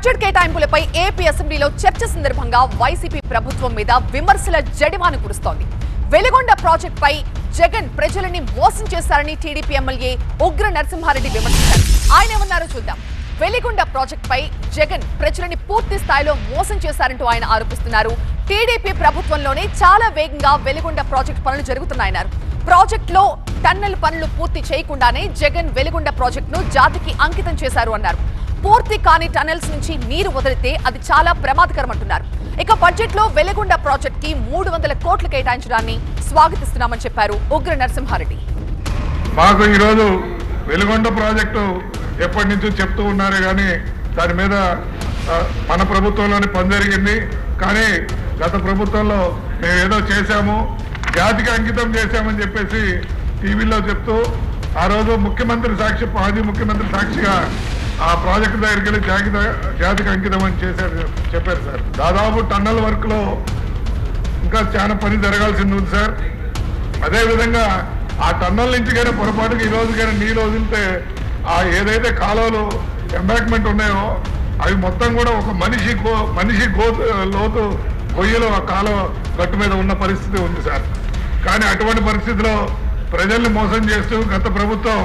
Budget కేటాయింపులపై AP అసెంబ్లీలో చర్చ సందర్భంగా వైసీపీ ప్రభుత్వం మీద విమర్శల జడివాన కురుస్తోంది. వెలిగొండ ప్రాజెక్టుపై జగన్ ప్రజలని మోసం చేశారని టీడీపీ ఎమ్మెల్యే ఉగ్ర నరసింహారెడ్డి విమర్శించారు. ఆయన ఏమన్నారో చూద్దాం. వెలిగొండ ప్రాజెక్టుపై జగన్ ప్రజలని పూర్తి స్థాయిలో మోసం చేశారంటూ ఆయన ఆరోపిస్తున్నారు. టీడీపీ ప్రభుత్వంలోనే చాలా వేగంగా వెలిగొండ ప్రాజెక్టు పనులు జరుగుతున్నాయన్నారు. ప్రాజెక్టులో టన్నెల్ పనులు పూర్తి చేయకుండానే జగన్ వెలిగొండ ప్రాజెక్టును జాతికి అంకితం చేశారు అన్నారు. పూర్తి కాని టనెల్స్ నుంచి నీరు వదిలితే అది చాలా ప్రమాదకరం అంటున్నారు. ఇక బడ్జెట్ లో వెలిగొండ ప్రాజెక్ట్ కి 300 కోట్లు కేటాయించడాన్ని స్వాగతిస్తున్నామని చెప్పారు ఉగ్ర నరసింహారెడ్డి. మాకు ఈరోజు వెలిగొండ ప్రాజెక్టు ఎప్పటి నుంచో చెప్తూ ఉన్నారు కానీ దాని మీద మన ప్రభుత్వంలోనే పని జరిగింది. కానీ గత ప్రభుత్వంలో మేము ఏదో చేశాము, జాతికి అంకితం చేశామని చెప్పేసి టీవీలో చెప్తూ ఆ రోజు ముఖ్యమంత్రి సాక్షి, మాజీ ముఖ్యమంత్రి సాక్షిగా ఆ ప్రాజెక్టు దగ్గరికి వెళ్ళి జాతికి అంకితం అని చెప్పారు సార్. దాదాపు టన్నల్ వర్క్ లో ఇంకా చాలా పని జరగాల్సింది ఉంది సార్. అదేవిధంగా ఆ టన్నల్ నుంచి కానీ పొరపాటుగా ఈ రోజు కానీ నీళ్ళు వదిలితే ఆ ఏదైతే కాలువలు ఎంబాక్మెంట్ ఉన్నాయో అవి మొత్తం కూడా ఒక మనిషి లోతు గొయ్యలో ఆ కాలువ గట్టు మీద ఉన్న పరిస్థితి ఉంది సార్. కానీ అటువంటి పరిస్థితిలో ప్రజల్ని మోసం చేస్తూ గత ప్రభుత్వం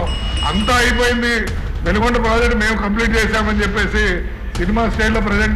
అంతా అయిపోయింది, వెలిగొండ ప్రాజెక్టు మేము కంప్లీట్ చేశామని చెప్పేసి సినిమా స్టైల్లో ప్రజెంట్